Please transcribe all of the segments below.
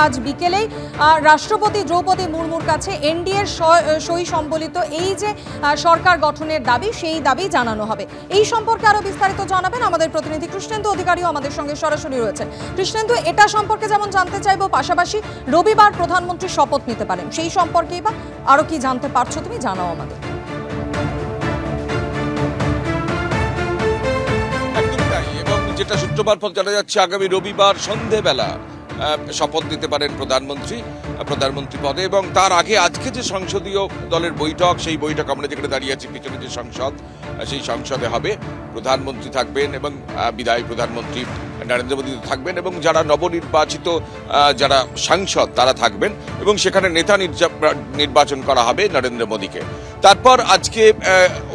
আজ বিকেলেই রাষ্ট্রপতি দ্রৌপদী মুর্মুর কাছে এনডিএর সই সম্বলিত এই যে সরকার গঠনের দাবি, সেই দাবি জানানো হবে। এই সম্পর্কে আরো বিস্তারিত জানাবেন আমাদের প্রতিনিধি কৃষ্ণেন্দু অধিকারীও আমাদের সঙ্গে সরাসরি রয়েছেন। কৃষ্ণেন্দু, এটা সম্পর্কে যেমন জানতে চাইবো, পাশাপাশি রবিবার প্রধানমন্ত্রী শপথ নিতে পারেন, সেই সম্পর্কেই বা আরো কি জানতে পারছো তুমি, জানাও আমাদের। এবং যেটা সূত্র মারফত জানা যাচ্ছে, আগামী রবিবার সন্ধেবেলা শপথ নিতে পারেন প্রধানমন্ত্রী পদে। এবং তার আগে আজকে যে সংসদীয় দলের বৈঠক, সেই বৈঠক আমরা যেখানে দাঁড়িয়ে আছি পিছনে যে সংসদ, সেই সংসদে হবে। প্রধানমন্ত্রী থাকবেন এবং বিদায়ী প্রধানমন্ত্রী নরেন্দ্র মোদী থাকবেন এবং যারা নবনির্বাচিত যারা সাংসদ তারা থাকবেন এবং সেখানে নেতা নির্বাচন করা হবে নরেন্দ্র মোদীকে। তারপর আজকে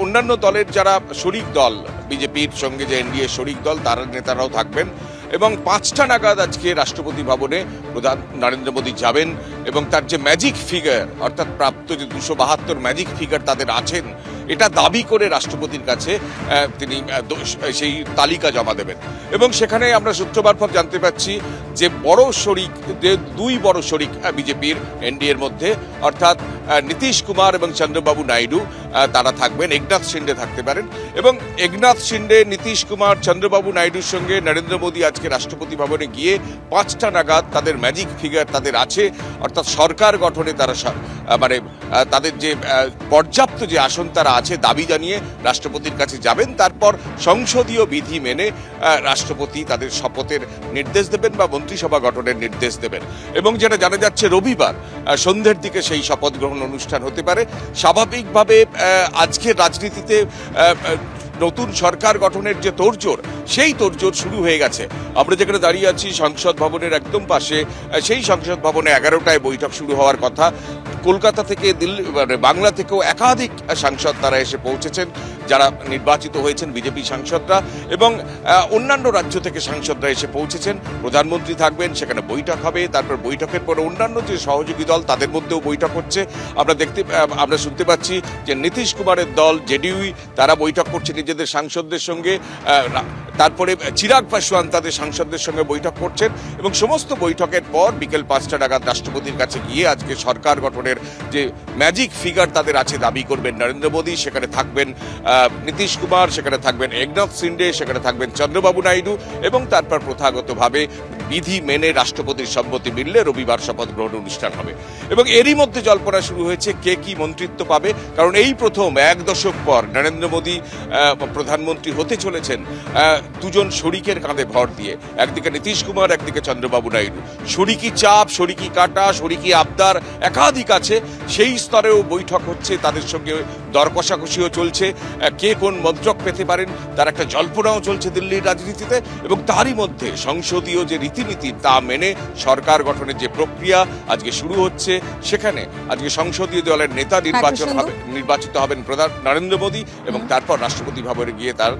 অন্যান্য দলের যারা শরিক দল, বিজেপির সঙ্গে যে এনডিএ শরিক দল, তার নেতারাও থাকবেন এবং 5টা নাগাদ আজকে রাষ্ট্রপতি ভবনে প্রধান নরেন্দ্র মোদী যাবেন এবং তার যে ম্যাজিক ফিগার, অর্থাৎ প্রাপ্ত যে 272 ম্যাজিক ফিগার তাদের আছেন, এটা দাবি করে রাষ্ট্রপতির কাছে তিনি সেই তালিকা জমা দেবেন। এবং সেখানে আমরা সূত্র মারফত জানতে পাচ্ছি যে দুই বড় শরিক বিজেপির এনডিএর মধ্যে, অর্থাৎ নীতিশ কুমার এবং চন্দ্রবাবু নাইডু তারা থাকবেন। একনাথ শিন্ডে থাকতে পারেন এবং একনাথ শিন্ডে, নীতিশ কুমার, চন্দ্রবাবু নাইডুর সঙ্গে নরেন্দ্র মোদী আজকে রাষ্ট্রপতি ভবনে গিয়ে 5টা নাগাদ তাদের ম্যাজিক ফিগার তাদের আছে, অর্থাৎ সরকার গঠনে তারা মানে তাদের যে পর্যাপ্ত যে আসন তারা আছে দাবি জানিয়ে রাষ্ট্রপতির কাছে যাবেন। তারপর সংসদীয় বিধি মেনে রাষ্ট্রপতি তাদের শপথের নির্দেশ দেবেন বা মন্ত্রিসভা গঠনের নির্দেশ দেবেন। এবং যেটা জানা যাচ্ছে, রবিবার সন্ধ্যের দিকে সেই শপথ গ্রহণ অনুষ্ঠান হতে পারে। স্বাভাবিকভাবে আজকের রাজনীতিতে নতুন সরকার গঠনের যে তোড়জোড়, সেই তোড়জোড় শুরু হয়ে গেছে। আমরা যেখানে দাঁড়িয়ে আছি সংসদ ভবনের একদম পাশে, সেই সংসদ ভবনে 11টায় বৈঠক শুরু হওয়ার কথা। কলকাতা থেকে, দিল্লি, বাংলা থেকেও একাধিক সাংসদ তারা এসে পৌঁছেছেন, যারা নির্বাচিত হয়েছেন বিজেপি সাংসদরা, এবং অন্যান্য রাজ্য থেকে সাংসদরা এসে পৌঁছেছেন। প্রধানমন্ত্রী থাকবেন, সেখানে বৈঠক হবে। তারপর বৈঠকের পরে অন্যান্য যে সহযোগী দল তাদের মধ্যেও বৈঠক হচ্ছে। আমরা শুনতে পাচ্ছি যে নীতিশ কুমারের দল জেডিইউ তারা বৈঠক করছে নিজেদের সাংসদদের সঙ্গে। তারপরে চিরাগ পাসওয়ান তাদের সাংসদদের সঙ্গে বৈঠক করছেন এবং সমস্ত বৈঠকের পর বিকেল 5টা নাগাদ রাষ্ট্রপতির কাছে গিয়ে আজকে সরকার গঠনের যে ম্যাজিক ফিগার তাদের আছে দাবি করবেন নরেন্দ্র মোদী। সেখানে থাকবেন নীতিশ কুমার, সেখানে থাকবেন একনাথ শিন্ডে, সেখানে থাকবেন চন্দ্রবাবু নাইডু এবং তারপর প্রথাগতভাবে বিধি মেনে রাষ্ট্রপতির সম্মতি মিললে রবিবার শপথ গ্রহণ অনুষ্ঠান হবে। এবং এরই মধ্যে জল্পনা শুরু হয়েছে কে কি মন্ত্রিত্ব পাবে, কারণ এই প্রথম 1 দশক পর নরেন্দ্র মোদী প্রধানমন্ত্রী হতে চলেছেন দুজন শরিকের কাঁধে ভর দিয়ে। একদিকে নীতিশ কুমার, একদিকে চন্দ্রবাবু নাইডু। শরিকি চাপ, শরিকি কাটা, শরিকি আবদার একাধিক আছে। সেই স্তরেও বৈঠক হচ্ছে, তাদের সঙ্গে দর কষাকষিও চলছে, কে কোন মন্ত্রক পেতে পারেন তার একটা জল্পনাও চলছে দিল্লির রাজনীতিতে। এবং তারই মধ্যে সংসদীয় যে রীতিনীতি তা মেনে সরকার গঠনের যে প্রক্রিয়া আজকে শুরু হচ্ছে, সেখানে আজকে সংসদীয় দলের নেতা নির্বাচিত হবেন প্রধান নরেন্দ্র মোদী এবং তারপর রাষ্ট্রপতি ভবনে গিয়ে তার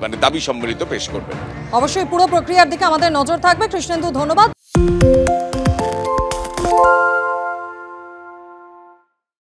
মানে দাবি সম্মিলিত পেশ করবেন। অবশ্যই পুরো প্রক্রিয়ার দিকে আমাদের নজর থাকবে। কৃষ্ণেন্দু, ধন্যবাদ।